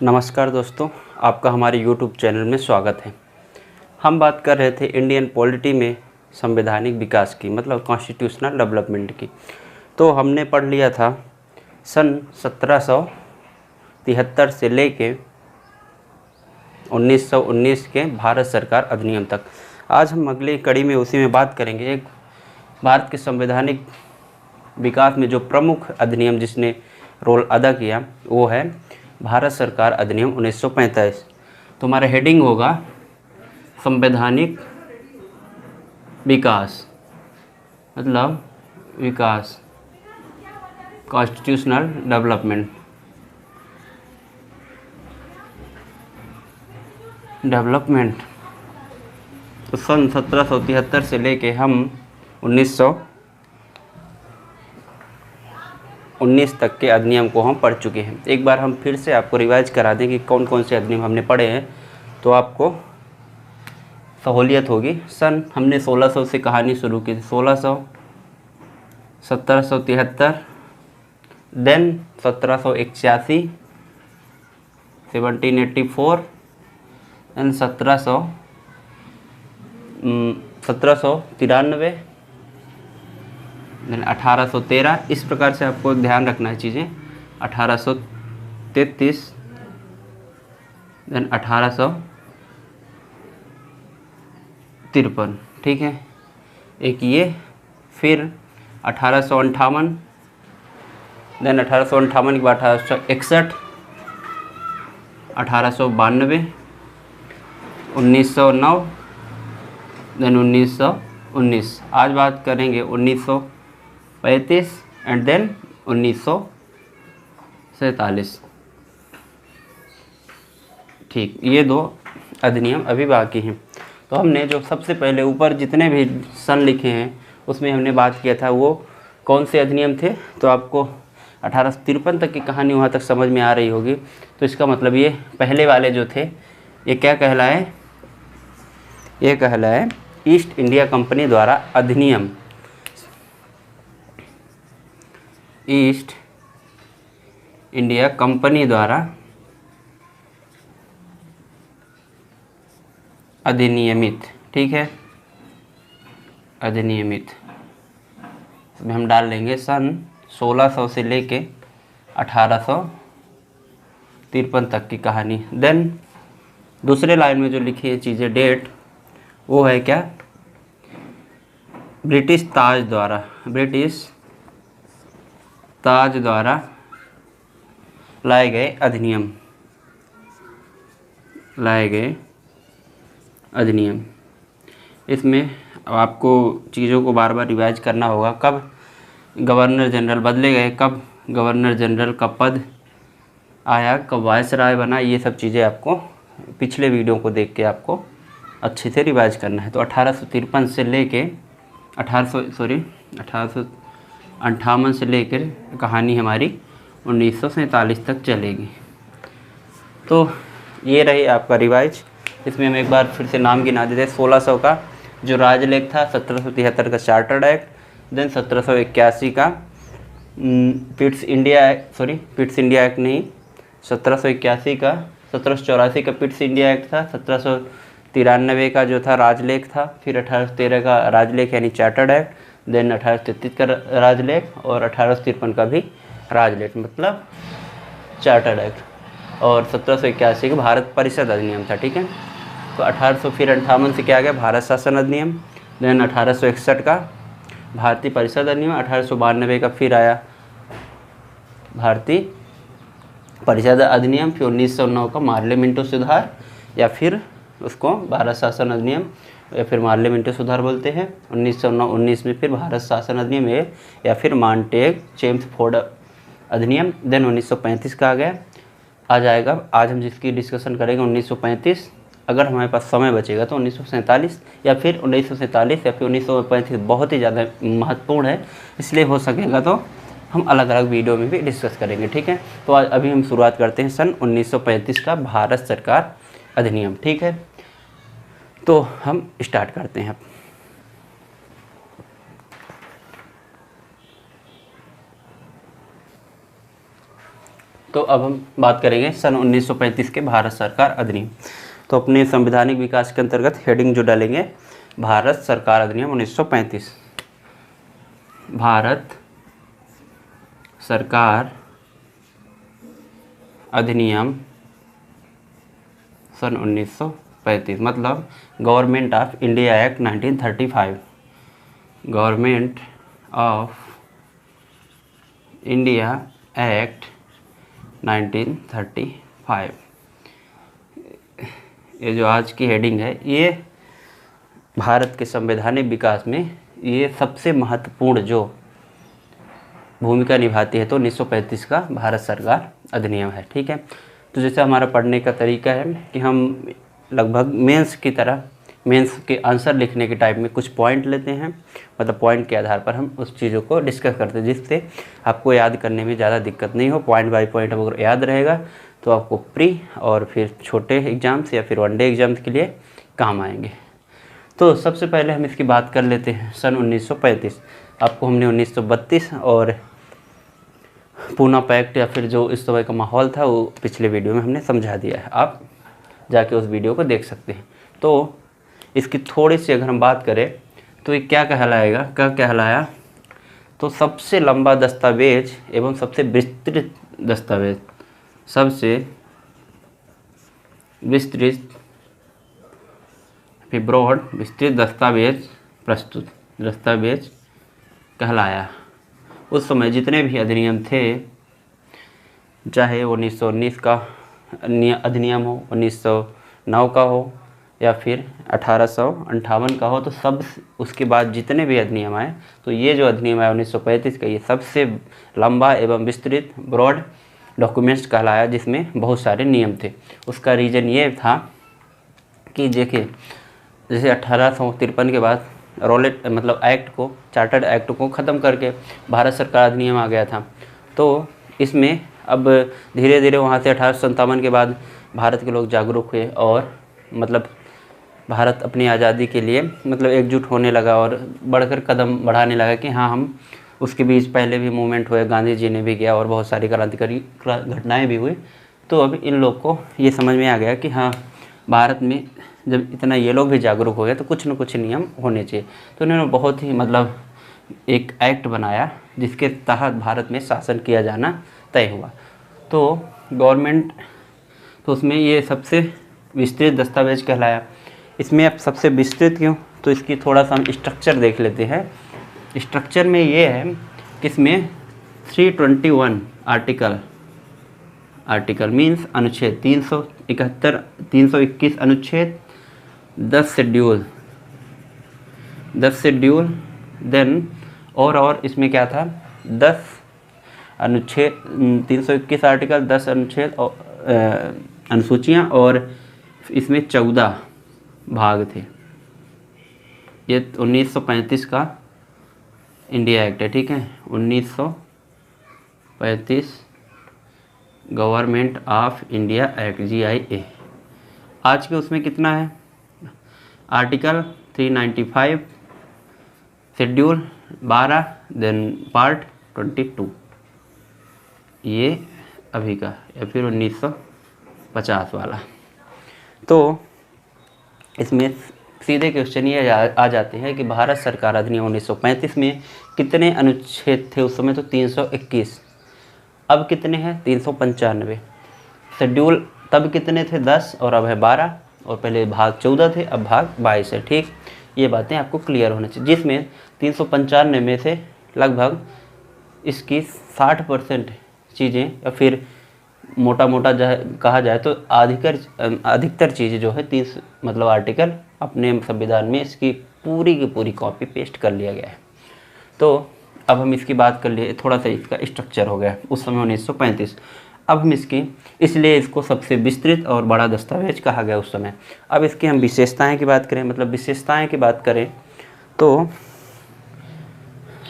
नमस्कार दोस्तों, आपका हमारे YouTube चैनल में स्वागत है। हम बात कर रहे थे इंडियन पॉलिटी में संवैधानिक विकास की, मतलब कॉन्स्टिट्यूशनल डेवलपमेंट की। तो हमने पढ़ लिया था सन 1773 से लेके 1919 के भारत सरकार अधिनियम तक। आज हम अगली कड़ी में उसी में बात करेंगे। एक भारत के संवैधानिक विकास में जो प्रमुख अधिनियम जिसने रोल अदा किया वो है भारत सरकार अधिनियम 1945। तो हमारा हेडिंग होगा संवैधानिक विकास, मतलब विकास, कॉन्स्टिट्यूशनल डेवलपमेंट। तो सन 1773 से लेके हम 1919 तक के अधिनियम को हम पढ़ चुके हैं। एक बार हम फिर से आपको रिवाइज करा दें कि कौन कौन से अधिनियम हमने पढ़े हैं, तो आपको सहूलियत होगी। सन हमने 1600 से कहानी शुरू की थी, 1600, 1773, देन 1781, 1784, एंड 1793, देन 1813। इस प्रकार से आपको ध्यान रखना है चीज़ें। 1833, देन 1853, ठीक है। एक ये, फिर 1858, देन 1858 के बाद 1861, 1892, 1909, देन 1919। आज बात करेंगे 1935 एंड देन 1947। ठीक, ये दो अधिनियम अभी बाकी हैं। तो हमने जो सबसे पहले ऊपर जितने भी सन लिखे हैं उसमें हमने बात किया था वो कौन से अधिनियम थे। तो आपको 1853 तक की कहानी वहाँ तक समझ में आ रही होगी। तो इसका मतलब ये पहले वाले जो थे ये क्या कहलाए, ये कहलाए ईस्ट इंडिया कंपनी द्वारा अधिनियम, ईस्ट इंडिया कंपनी द्वारा अधिनियमित, ठीक है, अधिनियमित। इसमें हम डाल लेंगे सन 1600 से लेके 1853 तक की कहानी। देन दूसरे लाइन में जो लिखी है चीज़ें, डेट, वो है क्या, ब्रिटिश ताज द्वारा लाए गए अधिनियम। इसमें आपको चीज़ों को बार बार रिवाइज करना होगा। कब गवर्नर जनरल बदले गए, कब गवर्नर जनरल का पद आया, कब वायसराय बना, ये सब चीज़ें आपको पिछले वीडियो को देख के आपको अच्छे से रिवाइज करना है। तो 1853 से लेके 1858 से लेकर कहानी हमारी 1947 तक चलेगी। तो ये रही आपका रिवाइज। इसमें हम एक बार फिर से नाम गिना देते हैं। 1600 का जो राजलेख था, 1773 का चार्टर्ड एक्ट, देन 1781 का पिट्स इंडिया एक्ट नहीं, 1781 का, 1784 का पिट्स इंडिया एक्ट था, 1793 का जो था राजलेख था, फिर 1813 का राजलेख यानी चार्टर्ड एक्ट, देन 1833 का राजलेख और 1853 का भी राजलेख मतलब चार्टर्ड एक्ट, और 1781 का भारत परिषद अधिनियम था, ठीक है। तो 1858 से क्या आ गया, भारत शासन अधिनियम, देन 1861 का भारतीय परिषद अधिनियम, 1892 का फिर आया भारतीय परिषद अधिनियम, फिर 1909 का मार्ले मिंटो सुधार, या फिर उसको भारत शासन अधिनियम या फिर मार्ले मिंटो सुधार बोलते हैं। 1919 में फिर भारत शासन अधिनियम है या फिर मॉन्टेग चेम्सफोर्ड अधिनियम। देन 1935 का आ गया, आ जाएगा आज हम जिसकी डिस्कशन करेंगे 1935। अगर हमारे पास समय बचेगा तो 1947 या फिर 1947 या फिर 1935 बहुत ही ज़्यादा महत्वपूर्ण है, इसलिए हो सकेगा तो हम अलग अलग वीडियो में भी डिस्कस करेंगे, ठीक है। तो आज अभी हम शुरुआत करते हैं सन 1935 का भारत सरकार अधिनियम, ठीक है। तो हम स्टार्ट करते हैं। तो अब हम बात करेंगे सन 1935 के भारत सरकार अधिनियम। तो अपने संवैधानिक विकास के अंतर्गत हेडिंग जो डालेंगे भारत सरकार अधिनियम 1935। भारत सरकार अधिनियम सन 1935 मतलब government of India act 1935। Government of India act 1935। ये जो आज की हेडिंग है ये भारत के संवैधानिक विकास में ये सबसे महत्वपूर्ण जो भूमिका निभाती है तो 1935 का भारत सरकार अधिनियम है। ठीक है, तो जैसे हमारा पढ़ने का तरीका है कि हम लगभग मेंस की तरह मेंस के आंसर लिखने के टाइप में कुछ पॉइंट लेते हैं, मतलब पॉइंट के आधार पर हम उस चीज़ों को डिस्कस करते हैं जिससे आपको याद करने में ज़्यादा दिक्कत नहीं हो। पॉइंट बाय पॉइंट अगर याद रहेगा तो आपको प्री और फिर छोटे एग्ज़ाम्स या फिर वनडे एग्ज़ाम्स के लिए काम आएंगे। तो सबसे पहले हम इसकी बात कर लेते हैं सन 1935। आपको हमने 1932 और पूना पैक्ट या फिर जो इस समय का माहौल था वो पिछले वीडियो में हमने समझा दिया है, आप जाके उस वीडियो को देख सकते हैं। तो इसकी थोड़ी सी अगर हम बात करें तो ये क्या कहलाएगा, क्या कहलाया, तो सबसे लंबा दस्तावेज एवं सबसे विस्तृत दस्तावेज, सबसे विस्तृत फिर ब्रॉड विस्तृत दस्तावेज कहलाया। उस समय जितने भी अधिनियम थे, चाहे 1919 का अधिनियम हो, 1909 का हो या फिर 1858 का हो, तो सब उसके बाद जितने भी अधिनियम आए तो ये जो अधिनियम आया 1935 का ये सबसे लंबा एवं विस्तृत ब्रॉड डॉक्यूमेंट्स कहलाया, जिसमें बहुत सारे नियम थे। उसका रीज़न ये था कि देखिए जैसे 1853 के बाद रॉलेट मतलब एक्ट को, चार्टर्ड एक्ट को ख़त्म करके भारत सरकार अधिनियम आ गया था। तो इसमें अब धीरे धीरे वहाँ से 1857 के बाद भारत के लोग जागरूक हुए और मतलब भारत अपनी आज़ादी के लिए मतलब एकजुट होने लगा और बढ़कर कदम बढ़ाने लगा कि हाँ हम उसके बीच पहले भी मूवमेंट हुए, गांधी जी ने भी किया और बहुत सारी क्रांतिकारी घटनाएं भी हुई। तो अब इन लोग को ये समझ में आ गया कि हाँ भारत में जब इतना ये लोग भी जागरूक हो गए तो कुछ न कुछ नियम होने चाहिए। तो उन्होंने बहुत ही मतलब एक एक्ट बनाया जिसके तहत भारत में शासन किया जाना तय हुआ। तो गवर्नमेंट, तो उसमें ये सबसे विस्तृत दस्तावेज कहलाया। इसमें अब सबसे विस्तृत क्यों, तो इसकी थोड़ा सा हम स्ट्रक्चर देख लेते हैं। स्ट्रक्चर में ये है कि इसमें 321 आर्टिकल मीन्स अनुच्छेद 321 अनुच्छेद, 10 शेड्यूल देन और इसमें क्या था 10 अनुच्छेद, 321 आर्टिकल, 10 अनुच्छेद और अनुसूचियाँ और इसमें 14 भाग थे। ये 1935 का इंडिया एक्ट है। ठीक है, 1935 government of India act GIA। आज के उसमें कितना है, आर्टिकल 395, शेड्यूल 12, देन पार्ट 22, ये अभी का या फिर 1950 वाला। तो इसमें सीधे क्वेश्चन ये आ जाते हैं कि भारत सरकार अधिनियम 1935 में कितने अनुच्छेद थे उस समय, तो 321। अब कितने हैं, 395। शेड्यूल तब कितने थे, 10 और अब है 12, और पहले भाग 14 थे अब भाग 22 है। ठीक, ये बातें आपको क्लियर होनी चाहिए। जिसमें 395 में से लगभग इसकी 60% चीज़ें या फिर मोटा कहा जाए तो अधिकतर चीज़ें जो है 30 मतलब आर्टिकल अपने संविधान में इसकी पूरी की पूरी कॉपी पेस्ट कर लिया गया है। तो अब हम इसकी बात कर लिए, थोड़ा सा इसका स्ट्रक्चर हो गया उस समय 1935। अब हम इसकी, इसलिए इसको सबसे विस्तृत और बड़ा दस्तावेज कहा गया उस समय। अब इसकी हम विशेषताएं की बात करें, मतलब विशेषताएं की बात करें तो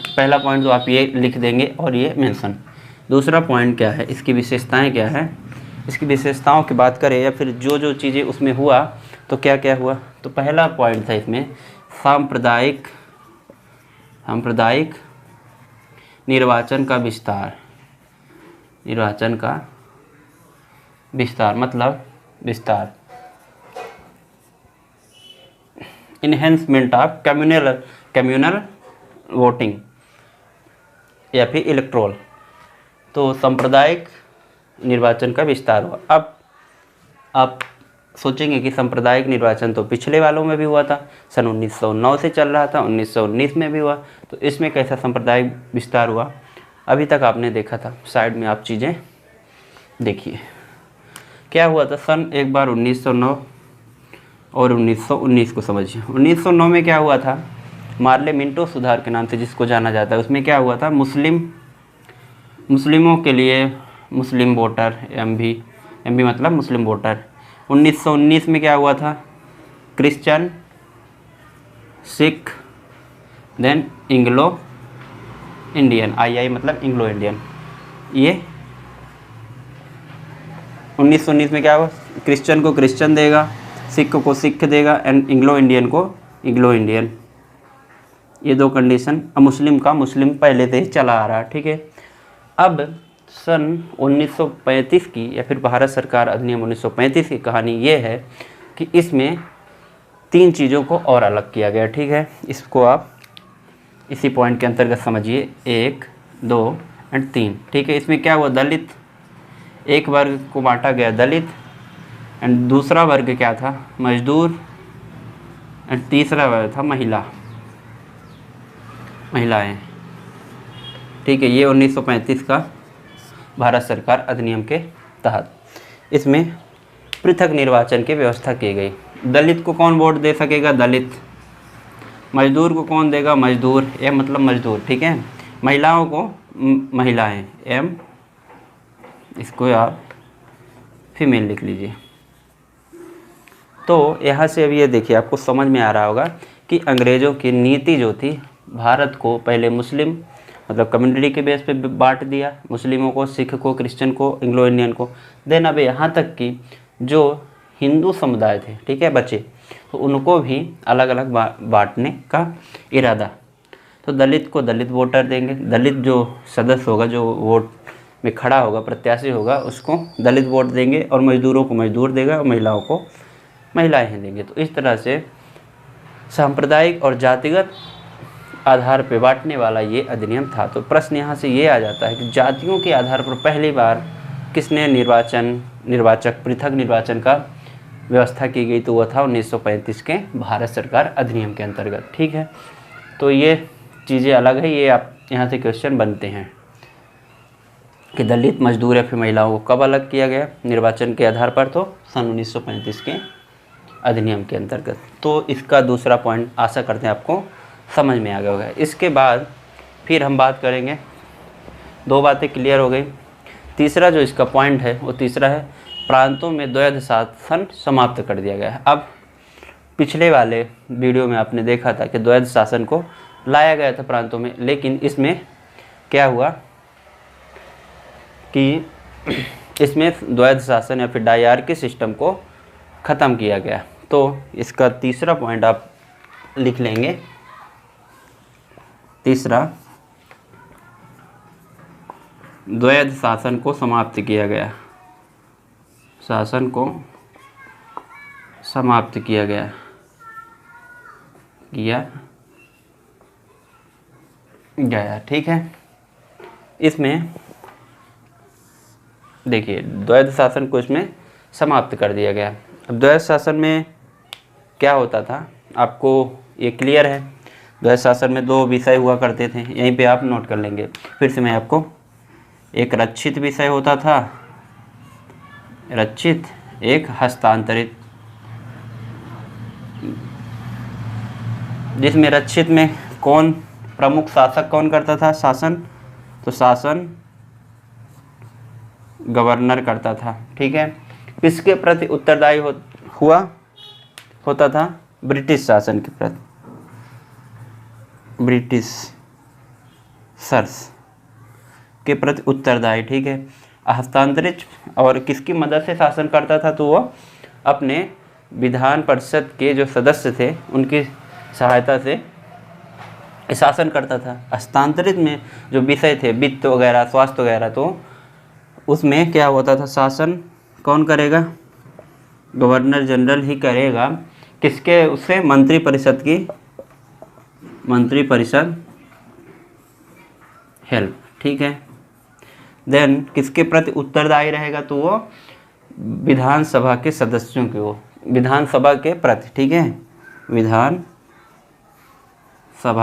पहला पॉइंट तो आप ये लिख देंगे और ये मेंशन। दूसरा पॉइंट क्या है, इसकी विशेषताएं क्या है, इसकी विशेषताओं की बात करें या फिर जो जो चीज़ें उसमें हुआ तो क्या क्या हुआ। तो पहला पॉइंट था इसमें सांप्रदायिक निर्वाचन का विस्तार, निर्वाचन का विस्तार मतलब विस्तार। इन्हेंसमेंट ऑफ कम्युनल वोटिंग या फिर इलेक्ट्रोल। तो सांप्रदायिक निर्वाचन का विस्तार हुआ। अब आप सोचेंगे कि सांप्रदायिक निर्वाचन तो पिछले वालों में भी हुआ था, सन 1909 से चल रहा था, 1919 में भी हुआ, तो इसमें कैसा सांप्रदायिक विस्तार हुआ? अभी तक आपने देखा था, साइड में आप चीज़ें देखिए क्या हुआ था। सन एक बार 1909 और 1919 को समझिए। 1909 में क्या हुआ था? मार्ले मिंटो सुधार के नाम से जिसको जाना जाता है, उसमें क्या हुआ था? मुस्लिमों के लिए मुस्लिम वोटर, एमबी मतलब मुस्लिम वोटर। 1919 में क्या हुआ था? क्रिश्चियन, सिख, देन इंग्लो इंडियन, आई मतलब इंग्लो इंडियन। ये 1919 में क्या हुआ? क्रिश्चियन को क्रिश्चियन देगा, सिख को सिख देगा, एंड इंग्लो इंडियन को इंग्लो इंडियन। ये दो कंडीशन। मुस्लिम का मुस्लिम पहले से ही चला आ रहा है, ठीक है। अब सन 1935 की या फिर भारत सरकार अधिनियम 1935 की कहानी ये है कि इसमें 3 चीज़ों को और अलग किया गया, ठीक है। इसको आप इसी पॉइंट के अंतर्गत समझिए, 1, 2 एंड 3, ठीक है। इसमें क्या हुआ? दलित, एक वर्ग को बांटा गया दलित, एंड दूसरा वर्ग क्या था? मजदूर, एंड तीसरा वर्ग था महिलाएं, ठीक है। ये 1935 का भारत सरकार अधिनियम के तहत इसमें पृथक निर्वाचन की व्यवस्था की गई। दलित को कौन वोट दे सकेगा? दलित। मजदूर को कौन देगा? मजदूर, एम मतलब मजदूर, ठीक है। महिलाओं को महिलाएं, एम, इसको आप फीमेल लिख लीजिए। तो यहाँ से अब ये देखिए, आपको समझ में आ रहा होगा कि अंग्रेज़ों की नीति जो थी, भारत को पहले मुस्लिम मतलब कम्युनिटी के बेस पे बांट दिया, मुस्लिमों को, सिख को, क्रिश्चियन को, इंग्लो इंडियन को। देन अब यहाँ तक कि जो हिंदू समुदाय थे, ठीक है, बचे, तो उनको भी अलग अलग बांटने का इरादा। तो दलित को दलित वोटर देंगे, दलित जो सदस्य होगा, जो वोट में खड़ा होगा, प्रत्याशी होगा, उसको दलित वोट देंगे, और मजदूरों को मजदूर देगा, और महिलाओं को महिलाएं देंगे। तो इस तरह से सांप्रदायिक और जातिगत आधार पर बांटने वाला ये अधिनियम था। तो प्रश्न यहाँ से ये आ जाता है कि जातियों के आधार पर पहली बार किसने निर्वाचक पृथक निर्वाचन का व्यवस्था की गई? तो वह था 1935 के भारत सरकार अधिनियम के अंतर्गत, ठीक है। तो ये चीज़ें अलग है, ये आप यहाँ से क्वेश्चन बनते हैं कि दलित, मजदूर या फिर महिलाओं को कब अलग किया गया निर्वाचन के आधार पर? तो सन 1935 के अधिनियम के अंतर्गत। तो इसका दूसरा पॉइंट आशा करते हैं आपको समझ में आ गया होगा। इसके बाद फिर हम बात करेंगे, 2 बातें क्लियर हो गई। तीसरा जो इसका पॉइंट है वो तीसरा है, प्रांतों में द्वैध शासन समाप्त कर दिया गया है। अब पिछले वाले वीडियो में आपने देखा था कि द्वैध शासन को लाया गया था प्रांतों में, लेकिन इसमें क्या हुआ कि इसमें द्वैध शासन या फिर डायआर्की सिस्टम को ख़त्म किया गया। तो इसका तीसरा पॉइंट आप लिख लेंगे। तीसरा, द्वैध शासन को समाप्त किया गया, शासन को समाप्त किया गया ठीक है। इसमें देखिए, द्वैध शासन को इसमें समाप्त कर दिया गया। अब द्वैध शासन में क्या होता था, आपको ये क्लियर है। द्वैध शासन में 2 विषय हुआ करते थे, यहीं पे आप नोट कर लेंगे। फिर से मैं आपको, एक रक्षित विषय होता था, रक्षित, एक हस्तांतरित। जिसमें रक्षित में कौन प्रमुख शासक कौन करता था शासन? तो शासन गवर्नर करता था, ठीक है। किसके प्रति उत्तरदायी होता था? ब्रिटिश शासन के प्रति, ब्रिटिश सर्स के प्रति उत्तरदायी, ठीक है। हस्तांतरित और किसकी मदद से शासन करता था? तो वह अपने विधान परिषद के जो सदस्य थे उनकी सहायता से शासन करता था। हस्तांतरित में जो विषय थे, वित्त वगैरह, स्वास्थ्य वगैरह, तो उसमें क्या होता था? शासन कौन करेगा? गवर्नर जनरल ही करेगा। किसके? उससे मंत्रिपरिषद हेल्प, ठीक है। देन किसके प्रति उत्तरदायी रहेगा? तो वो विधानसभा के सदस्यों के, वो विधानसभा के प्रति, ठीक है, विधानसभा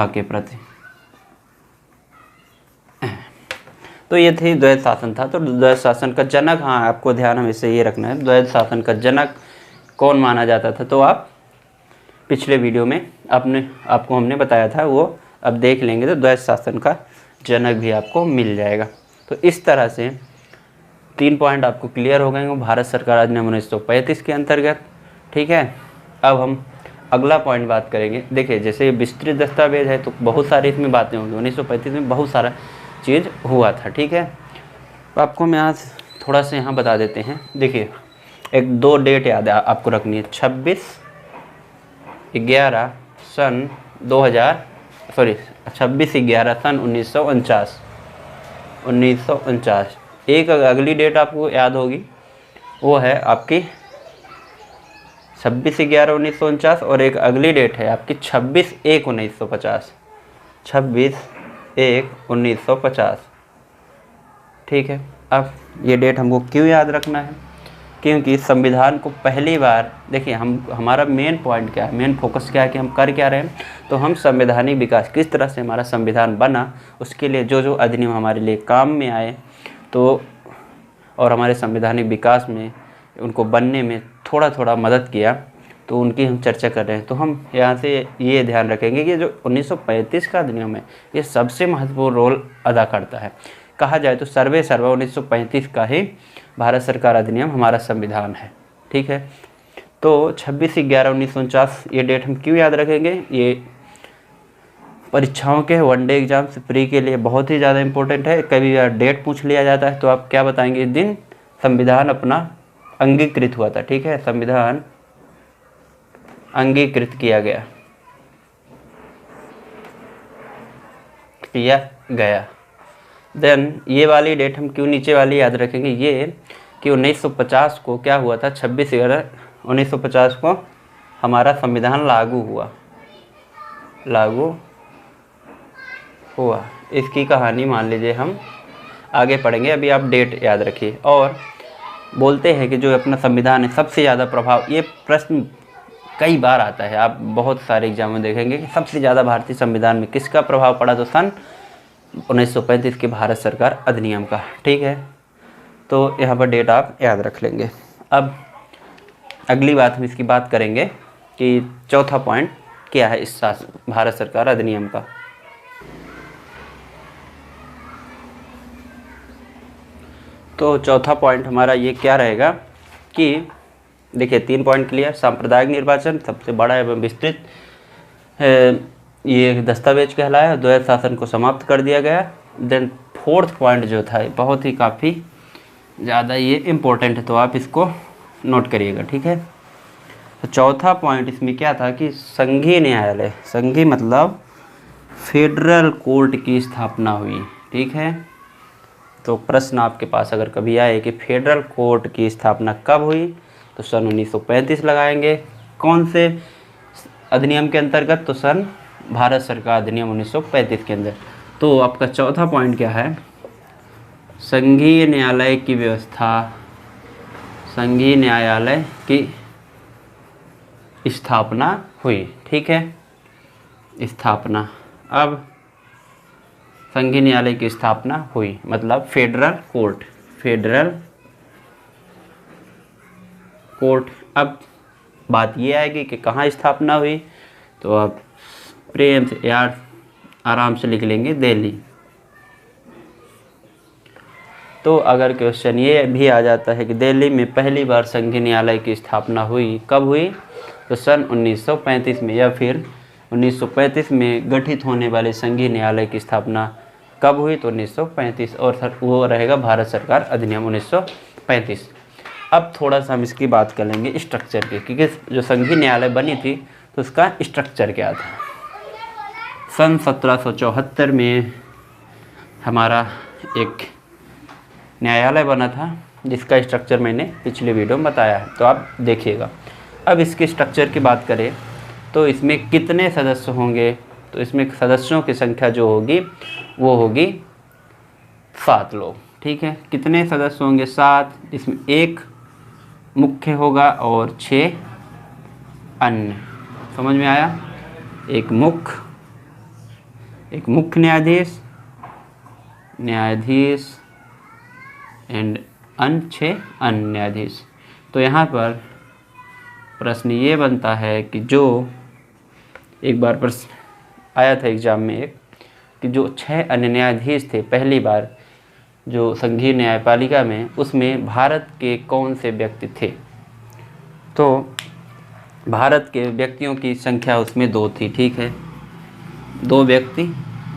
के प्रति। तो ये थी द्वैध शासन था। तो द्वैध शासन का जनक, हाँ आपको ध्यान हमेशा ये रखना है, द्वैध शासन का जनक कौन माना जाता था? तो आप पिछले वीडियो में आपको हमने बताया था, वो अब देख लेंगे तो द्वैध शासन का जनक भी आपको मिल जाएगा। तो इस तरह से 3 पॉइंट आपको क्लियर हो गए भारत सरकार अधिनियम 1935 के अंतर्गत, ठीक है। अब हम अगला पॉइंट बात करेंगे। देखिए जैसे विस्तृत दस्तावेज है तो बहुत सारी इसमें बातें होंगी। 1935 में बहुत सारा चीज़ हुआ था, ठीक है। तो आपको मैं आज थोड़ा सा यहाँ बता देते हैं। देखिए 1-2 डेट याद है आपको रखनी है। 26/11 सन 1949। एक अगली डेट आपको याद होगी, वो है आपकी 26/11/1949 और एक अगली डेट है आपकी 26/1/1950। 26/1/1950, ठीक है। अब ये डेट हमको क्यों याद रखना है? क्योंकि संविधान को पहली बार, देखिए हमारा मेन पॉइंट क्या है, मेन फोकस क्या है कि हम कर क्या रहे हैं, तो हम संवैधानिक विकास, किस तरह से हमारा संविधान बना, उसके लिए जो जो अधिनियम हमारे लिए काम में आए, तो और हमारे संवैधानिक विकास में उनको बनने में थोड़ा थोड़ा मदद किया, तो उनकी हम चर्चा कर रहे हैं। तो हम यहाँ से ये ध्यान रखेंगे कि जो 1935 का अधिनियम है ये सबसे महत्वपूर्ण रोल अदा करता है। कहा जाए तो सर्वे सर्वा 1935 का ही भारत सरकार अधिनियम हमारा संविधान है, ठीक है। तो 26/11/1949 ये डेट हम क्यों याद रखेंगे? ये परीक्षाओं के वनडे एग्जाम से प्री के लिए बहुत ही ज़्यादा इम्पोर्टेंट है। कभी डेट पूछ लिया जाता है तो आप क्या बताएंगे? इस दिन संविधान अपना अंगीकृत हुआ था, ठीक है, संविधान अंगीकृत किया गया। देन ये वाली डेट हम क्यों नीचे वाली याद रखेंगे? ये कि 1950 को क्या हुआ था? 26/11/1950 को हमारा संविधान लागू हुआ। इसकी कहानी मान लीजिए हम आगे पढ़ेंगे, अभी आप डेट याद रखिए। और बोलते हैं कि जो अपना संविधान है सबसे ज़्यादा प्रभाव, ये प्रश्न कई बार आता है, आप बहुत सारे एग्जाम में देखेंगे कि सबसे ज़्यादा भारतीय संविधान में किसका प्रभाव पड़ा? तो सन 1935 के भारत सरकार अधिनियम का, ठीक है। तो यहाँ पर डेट आप याद रख लेंगे। अब अगली बात हम इसकी बात करेंगे कि चौथा पॉइंट क्या है इस भारत सरकार अधिनियम का। तो चौथा पॉइंट हमारा ये क्या रहेगा कि देखिए 3 पॉइंट क्लियर। सांप्रदायिक निर्वाचन सबसे बड़ा एवं विस्तृत ये दस्तावेज कहलाया। द्वैध शासन को समाप्त कर दिया गया। देन 4th पॉइंट जो था बहुत ही काफ़ी ज़्यादा ये इम्पोर्टेंट है, तो आप इसको नोट करिएगा, ठीक है। तो चौथा पॉइंट इसमें क्या था कि संघीय न्यायालय, संघीय मतलब फेडरल कोर्ट की स्थापना हुई, ठीक है। तो प्रश्न आपके पास अगर कभी आए कि फेडरल कोर्ट की स्थापना कब हुई, तो सन 1935 लगाएंगे। कौन से अधिनियम के अंतर्गत? तो सन भारत सरकार अधिनियम 1935 के अंदर। तो आपका चौथा पॉइंट क्या है? संघीय न्यायालय की व्यवस्था, संघीय न्यायालय की स्थापना हुई, ठीक है, स्थापना। अब संघीय न्यायालय की स्थापना हुई मतलब फेडरल कोर्ट। अब बात ये आएगी कि कहाँ स्थापना हुई, तो आप प्रेम से यार आराम से लिख लेंगे, दिल्ली। तो अगर क्वेश्चन ये भी आ जाता है कि दिल्ली में पहली बार संघीय न्यायालय की स्थापना हुई, कब हुई? तो सन 1935 में, या फिर 1935 में गठित होने वाले संघीय न्यायालय की स्थापना कब हुई? तो 1935, और वो रहेगा भारत सरकार अधिनियम 1935। अब थोड़ा सा हम इसकी बात कर लेंगे स्ट्रक्चर की, क्योंकि जो संघीय न्यायालय बनी थी तो उसका स्ट्रक्चर क्या था। सन 1774 में हमारा एक न्यायालय बना था, जिसका स्ट्रक्चर मैंने पिछले वीडियो में बताया है, तो आप देखिएगा। अब इसके स्ट्रक्चर की बात करें तो इसमें कितने सदस्य होंगे, तो इसमें सदस्यों की संख्या जो होगी वो होगी 7 लोग। ठीक है, कितने सदस्य होंगे? 7। इसमें 1 मुख्य होगा और 6 अन्य। समझ में आया? एक मुख्य न्यायाधीश एंड 6 अन्य न्यायाधीश। तो यहाँ पर प्रश्न ये बनता है कि जो एक बार प्रश्न आया था एग्जाम में एक, कि जो 6 अन्य न्यायाधीश थे पहली बार जो संघीय न्यायपालिका में, उसमें भारत के कौन से व्यक्ति थे? तो भारत के व्यक्तियों की संख्या उसमें 2 थी। ठीक है, 2 व्यक्ति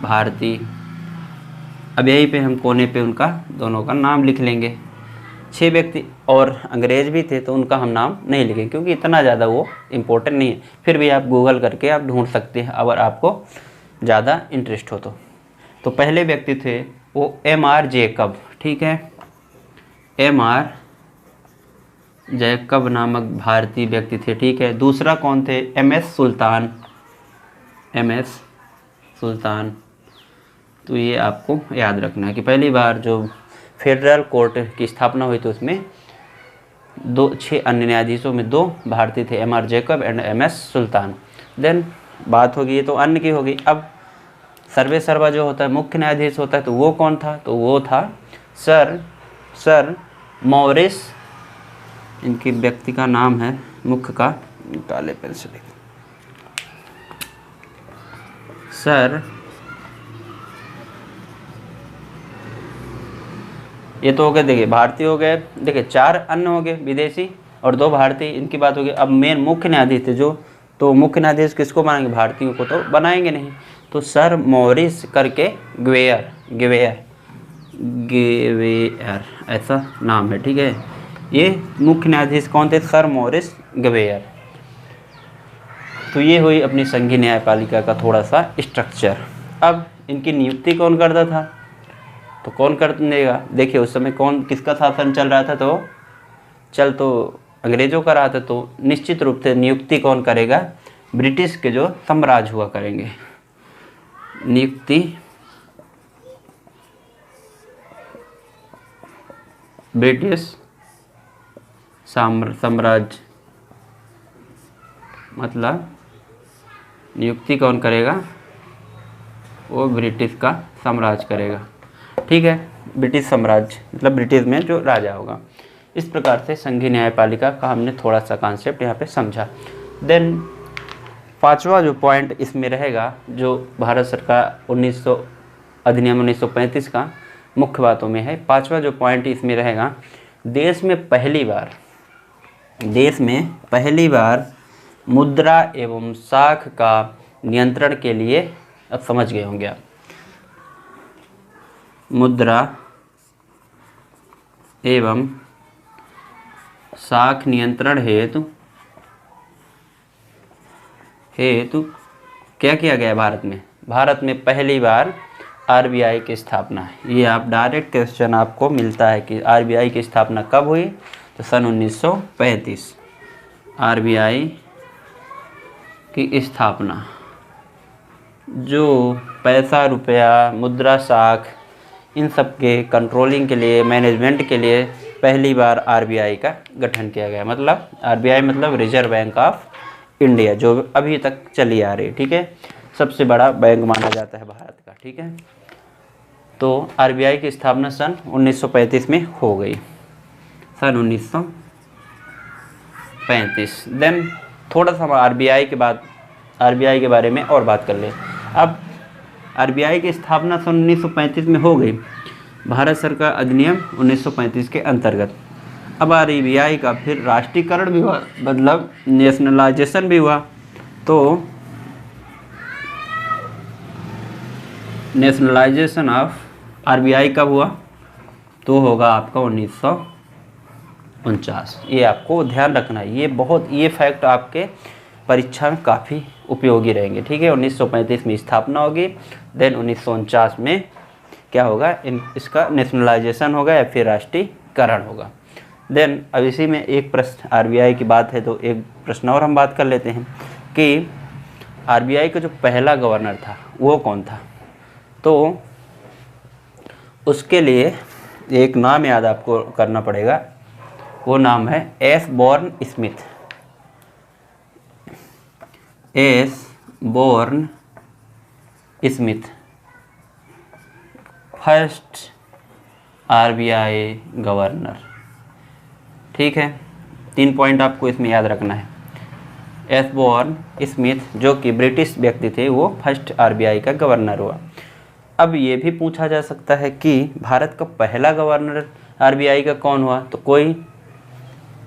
भारतीय। अब यहीं पे हम कोने पे उनका दोनों का नाम लिख लेंगे। 6 व्यक्ति और अंग्रेज भी थे, तो उनका हम नाम नहीं लिखेंगे क्योंकि इतना ज़्यादा वो इम्पोर्टेंट नहीं है। फिर भी आप गूगल करके आप ढूंढ सकते हैं अगर आपको ज़्यादा इंटरेस्ट हो तो पहले व्यक्ति थे वो M.R. जैकब। ठीक है, M.R. जैकब नामक भारतीय व्यक्ति थे। ठीक है, दूसरा कौन थे? M.S. सुल्तान। तो ये आपको याद रखना है कि पहली बार जो फेडरल कोर्ट की स्थापना हुई थी उसमें 6 अन्य न्यायाधीशों में 2 भारतीय थे, M.R. Jacob and M.S. Sultan. Then बात होगी, ये तो अन्य की होगी। अब सर्वे सर्वा जो होता है मुख्य न्यायाधीश होता है, तो वो कौन था? तो वो था सर मॉरिस। इनकी व्यक्ति का नाम है मुख्य का, काले पेन से लिख, सर, ये तो हो गए, देखिए भारतीय हो गए, देखिए 4 अन्य हो गए विदेशी और 2 भारतीय, इनकी बात हो गई। अब मेन मुख्य न्यायाधीश थे जो, तो मुख्य न्यायाधीश किसको बनाएंगे? भारतीयों को तो बनाएंगे नहीं, तो सर मॉरिस करके ग्वेयर ऐसा नाम है। ठीक है, ये मुख्य न्यायाधीश कौन थे? Sir Maurice Gwyer. तो ये हुई अपनी संघीय न्यायपालिका का थोड़ा सा स्ट्रक्चर। अब इनकी नियुक्ति कौन करता था? तो कौन कर देगा? देखिए उस समय किसका शासन चल रहा था? तो अंग्रेजों का रहा था, तो निश्चित रूप से नियुक्ति कौन करेगा? ब्रिटिश के जो साम्राज्य हुआ करेंगे। नियुक्ति ब्रिटिश साम्राज्य, मतलब नियुक्ति कौन करेगा? वो ब्रिटिश का साम्राज्य करेगा। ठीक है, ब्रिटिश साम्राज्य मतलब ब्रिटिश में जो राजा होगा। इस प्रकार से संघीय न्यायपालिका का हमने थोड़ा सा कॉन्सेप्ट यहाँ पे समझा। देन 5वां जो पॉइंट इसमें रहेगा, जो भारत सरकार अधिनियम 1935 का मुख्य बातों में है। 5वां जो पॉइंट इसमें रहेगा, देश में पहली बार मुद्रा एवं साख का नियंत्रण के लिए, अब समझ गए होंगे आप, मुद्रा एवं साख नियंत्रण हेतु क्या किया गया भारत में पहली बार आरबीआई की स्थापना है। ये आप डायरेक्ट क्वेश्चन आपको मिलता है कि आरबीआई की स्थापना कब हुई? तो सन 1935 आरबीआई की स्थापना, जो पैसा, रुपया, मुद्रा साख, इन सब के कंट्रोलिंग के लिए, मैनेजमेंट के लिए पहली बार आरबीआई का गठन किया गया। मतलब आरबीआई मतलब रिजर्व बैंक ऑफ इंडिया, जो अभी तक चली आ रही है। ठीक है, सबसे बड़ा बैंक माना जाता है भारत का। ठीक है, तो आरबीआई की स्थापना सन 1935 में हो गई, सन 1935। देन थोड़ा सा आरबीआई के बारे में और बात कर लें। अब आरबीआई की स्थापना सन 1935 में हो गई, भारत सरकार अधिनियम 1935 के अंतर्गत। अब आरबीआई का फिर राष्ट्रीयकरण भी हुआ, मतलब नेशनलाइजेशन भी हुआ। तो नेशनलाइजेशन ऑफ आरबीआई कब हुआ? तो होगा आपका 1949। ये आपको ध्यान रखना है, ये फैक्ट आपके परीक्षा में काफ़ी उपयोगी रहेंगे। ठीक है, 1935 में स्थापना होगी, देन 1949 में क्या होगा? इसका नेशनलाइजेशन होगा या फिर राष्ट्रीयकरण एकीकरण होगा। देन अब इसी में एक प्रश्न आरबीआई की बात है तो एक प्रश्न और हम बात कर लेते हैं कि आरबीआई का जो पहला गवर्नर था वो कौन था। तो उसके लिए एक नाम याद आपको करना पड़ेगा, वो नाम है S born Smith. S born Smith first RBI governor. ठीक है, 3 पॉइंट आपको इसमें याद रखना है। एस बॉर्न स्मिथ जो कि ब्रिटिश व्यक्ति थे, वो फर्स्ट आरबीआई का गवर्नर हुआ। अब ये भी पूछा जा सकता है कि भारत का पहला गवर्नर आरबीआई का कौन हुआ, तो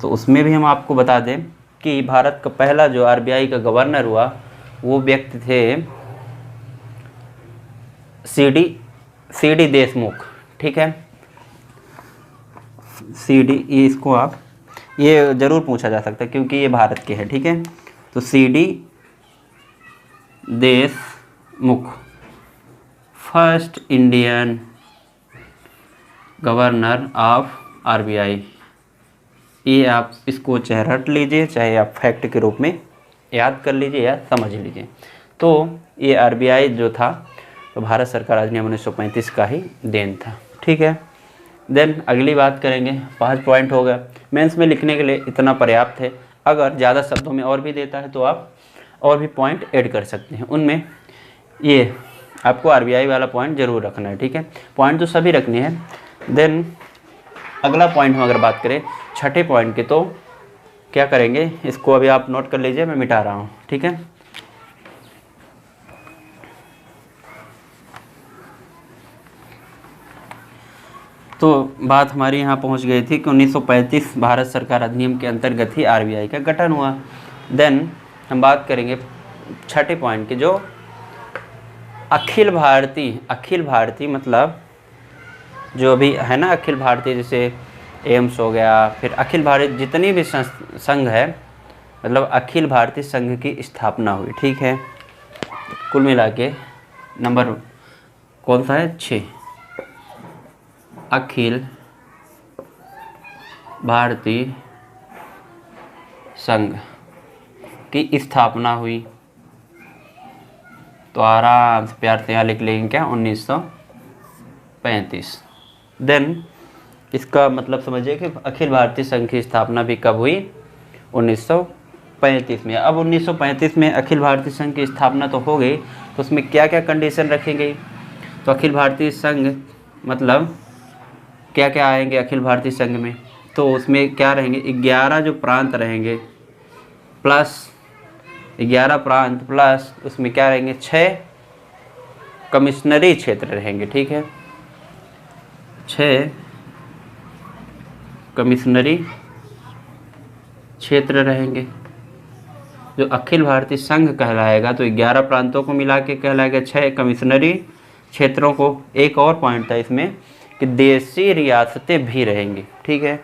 उसमें भी हम आपको बता दें कि भारत का पहला जो आरबीआई का गवर्नर हुआ वो व्यक्ति थे सीडी देशमुख। ठीक है, सीडी, इसको आप ये ज़रूर पूछा जा सकता है क्योंकि ये भारत के हैं। ठीक है, तो CD Deshmukh first Indian governor of RBI. ये आप इसको चाहे रट लीजिए, चाहे आप फैक्ट के रूप में याद कर लीजिए या समझ लीजिए। तो ये आरबीआई जो था तो भारत सरकार अधिनियम 1935 का ही देन था। ठीक है, देन अगली बात करेंगे। 5 पॉइंट हो गया, मेंस में लिखने के लिए इतना पर्याप्त है। अगर ज़्यादा शब्दों में और भी देता है तो आप और भी पॉइंट ऐड कर सकते हैं। उनमें ये आपको आरबीआई वाला पॉइंट ज़रूर रखना है। ठीक है, पॉइंट तो सभी रखने हैं। देन अगला पॉइंट हम अगर बात करें छठे पॉइंट के, तो क्या करेंगे, इसको अभी आप नोट कर लीजिए, मैं मिटा रहा हूँ। ठीक है, तो बात हमारी यहाँ पहुँच गई थी कि 1935 भारत सरकार अधिनियम के अंतर्गत ही आरबीआई का गठन हुआ। देन हम बात करेंगे छठे पॉइंट की, जो अखिल भारतीय मतलब जो अभी है ना, अखिल भारतीय जैसे एम्स हो गया, फिर अखिल भारत जितनी भी संघ है, मतलब अखिल भारतीय संघ की स्थापना हुई। ठीक है, कुल मिला के नंबर कौन सा है, 6, अखिल भारतीय संघ की स्थापना हुई। तो आराम से प्यार से यहाँ लिख लेंगे क्या, 1935। देन इसका मतलब समझिए कि अखिल भारतीय संघ की स्थापना भी कब हुई, 1935 में। अब 1935 में अखिल भारतीय संघ की स्थापना तो हो गई, तो उसमें क्या क्या कंडीशन रखी गई। तो अखिल भारतीय संघ मतलब क्या क्या आएंगे अखिल भारतीय संघ में, तो उसमें क्या रहेंगे, 11 जो प्रांत रहेंगे प्लस 11 प्रांत प्लस उसमें क्या रहेंगे, 6 कमिश्नरी क्षेत्र रहेंगे। ठीक है, 6 कमिश्नरी क्षेत्र रहेंगे। जो अखिल भारतीय संघ कहलाएगा तो 11 प्रांतों को मिला के कहलाएगा, 6 कमिश्नरी क्षेत्रों को। एक और पॉइंट था इसमें कि देशी रियासतें भी रहेंगी। ठीक है,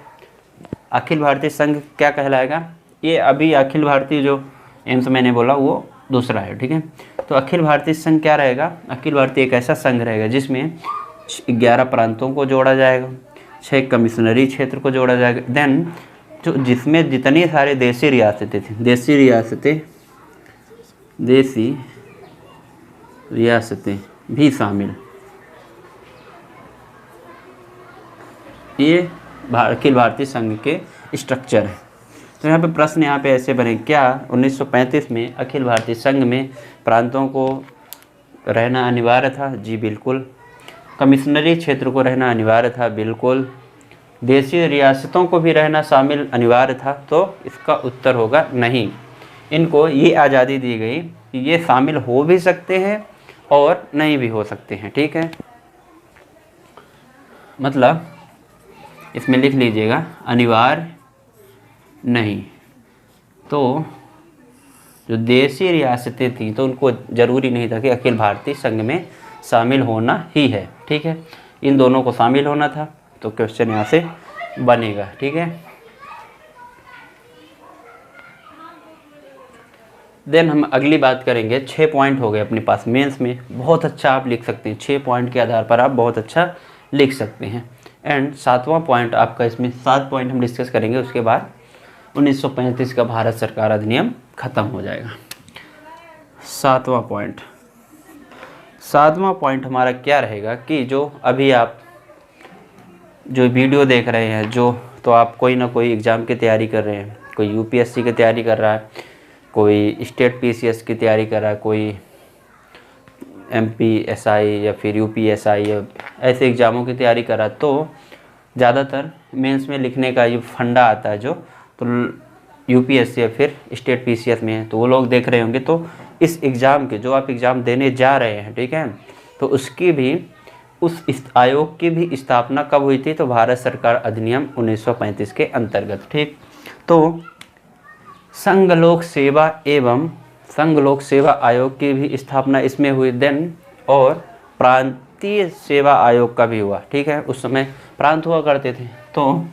अखिल भारतीय संघ क्या कहलाएगा, ये अभी अखिल भारतीय जो एम्स मैंने बोला वो दूसरा है। ठीक है, तो अखिल भारतीय संघ क्या रहेगा, अखिल भारतीय एक ऐसा संघ रहेगा जिसमें 11 प्रांतों को जोड़ा जाएगा, 6 कमिश्नरी क्षेत्र को जोड़ा जाएगा। देन जो जिसमें जितनी सारे देशी रियासतें थी, देशी रियासतें भी शामिल, ये अखिल भारतीय संघ के स्ट्रक्चर है। तो यहाँ पे प्रश्न यहाँ पे ऐसे बने, क्या 1935 में अखिल भारतीय संघ में प्रांतों को रहना अनिवार्य था? जी बिल्कुल। कमिश्नरी क्षेत्र को रहना अनिवार्य था? बिल्कुल। देशी रियासतों को भी रहना शामिल अनिवार्य था? तो इसका उत्तर होगा नहीं। इनको ये आज़ादी दी गई कि ये शामिल हो भी सकते हैं और नहीं भी हो सकते हैं। ठीक है, मतलब इसमें लिख लीजिएगा अनिवार्य नहीं। तो जो देशी रियासतें थीं तो उनको ज़रूरी नहीं था कि अखिल भारतीय संघ में शामिल होना ही है। ठीक है, इन दोनों को शामिल होना था। तो क्वेश्चन यहाँ से बनेगा। ठीक है, देन हम अगली बात करेंगे। 6 पॉइंट हो गए अपने पास मेंस में, बहुत अच्छा आप लिख सकते हैं। 6 पॉइंट के आधार पर आप बहुत अच्छा लिख सकते हैं। एंड 7वां पॉइंट आपका, इसमें 7 पॉइंट हम डिस्कस करेंगे, उसके बाद 1935 का भारत सरकार अधिनियम खत्म हो जाएगा। 7वां पॉइंट हमारा क्या रहेगा कि जो अभी आप जो वीडियो देख रहे हैं, जो तो आप कोई ना कोई एग्ज़ाम की तैयारी कर रहे हैं, कोई यूपीएससी की तैयारी कर रहा है, कोई स्टेट पीसीएस की तैयारी कर रहा है, कोई एमपीएसआई या फिर यूपीएसआई या ऐसे एग्ज़ामों की तैयारी कर रहा है, तो ज़्यादातर मेंस में लिखने का जो फंडा आता है, जो तो यूपीएससी या फिर स्टेट पीसीएस में है, तो वो लोग देख रहे होंगे। तो इस एग्ज़ाम के जो आप एग्ज़ाम देने जा रहे हैं, ठीक है, तो उसकी भी उस आयोग की भी स्थापना कब हुई थी? तो भारत सरकार अधिनियम 1935 के अंतर्गत, ठीक। तो संघ लोक सेवा आयोग की भी स्थापना इसमें हुई देन, और प्रांतीय सेवा आयोग का भी हुआ, ठीक है। उस समय प्रांत हुआ करते थे। तो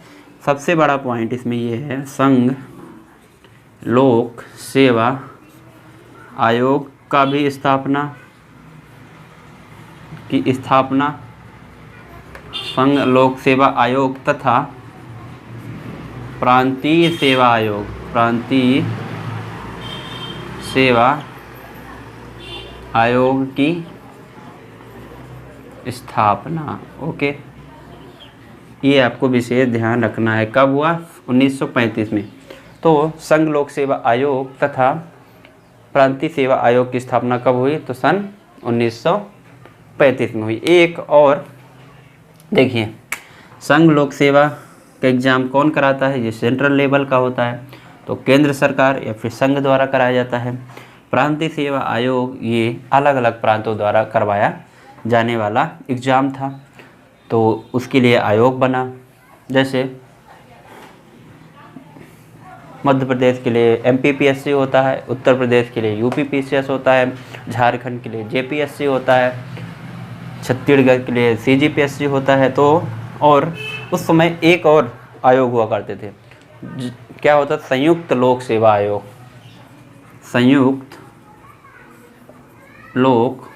सबसे बड़ा पॉइंट इसमें ये है, संघ लोक सेवा आयोग का भी स्थापना संघ लोक सेवा आयोग तथा प्रांतीय सेवा आयोग की स्थापना, ओके। ये आपको विशेष ध्यान रखना है। कब हुआ? 1935 में। तो संघ लोक सेवा आयोग तथा प्रांतीय सेवा आयोग की स्थापना कब हुई? तो सन 1935 में हुई। एक और देखिए, संघ लोक सेवा का एग्ज़ाम कौन कराता है? ये सेंट्रल लेवल का होता है, तो केंद्र सरकार या फिर संघ द्वारा कराया जाता है। प्रांतीय सेवा आयोग ये अलग अलग प्रांतों द्वारा करवाया जाने वाला एग्ज़ाम था, तो उसके लिए आयोग बना। जैसे मध्य प्रदेश के लिए एमपीपीएससी होता है, उत्तर प्रदेश के लिए यूपीपीसीएस होता है, झारखंड के लिए जेपीएससी होता है, छत्तीसगढ़ के लिए सीजीपीएससी होता है। तो और उस समय एक और आयोग हुआ करते थे, क्या होता? संयुक्त लोक सेवा आयोग। संयुक्त लोक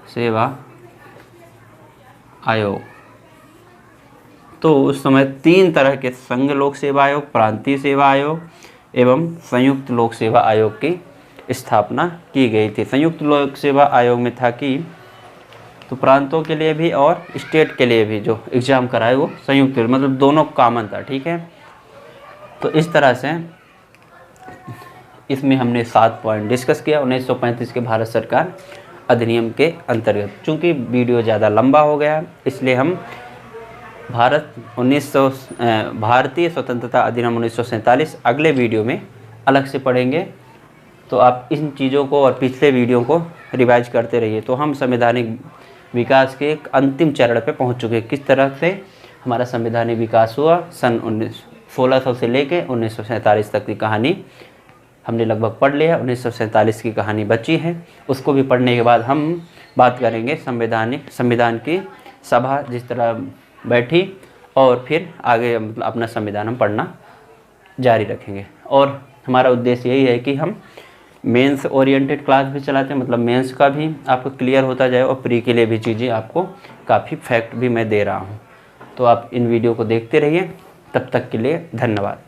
सेवा आयोग। तो उस समय 3 तरह के संघ लोक सेवा आयोग, प्रांतीय सेवा आयोग एवं संयुक्त लोक सेवा आयोग की स्थापना की गई थी। संयुक्त लोक सेवा आयोग में था कि तो प्रांतों के लिए भी और स्टेट के लिए भी जो एग्ज़ाम कराए वो संयुक्त, मतलब दोनों कॉमन था, ठीक है। तो इस तरह से इसमें हमने 7 पॉइंट डिस्कस किया 1935 के भारत सरकार अधिनियम के अंतर्गत। चूँकि वीडियो ज़्यादा लंबा हो गया, इसलिए हम भारतीय स्वतंत्रता अधिनियम 1947 अगले वीडियो में अलग से पढ़ेंगे। तो आप इन चीज़ों को और पिछले वीडियो को रिवाइज करते रहिए। तो हम संवैधानिक विकास के एक अंतिम चरण पे पहुंच चुके हैं। किस तरह से हमारा संवैधानिक विकास हुआ, सन 1600 से लेके 1947 तक की कहानी हमने लगभग पढ़ लिया। 1947 की कहानी बची है, उसको भी पढ़ने के बाद हम बात करेंगे संविधान की सभा जिस तरह बैठी, और फिर आगे मतलब अपना संविधान हम पढ़ना जारी रखेंगे। और हमारा उद्देश्य यही है कि हम मेंस ओरिएंटेड क्लास भी चलाते हैं, मतलब मेंस का भी आपको क्लियर होता जाए और प्री के लिए भी चीज़ें आपको काफ़ी फैक्ट भी मैं दे रहा हूँ। तो आप इन वीडियो को देखते रहिए। तब तक के लिए धन्यवाद।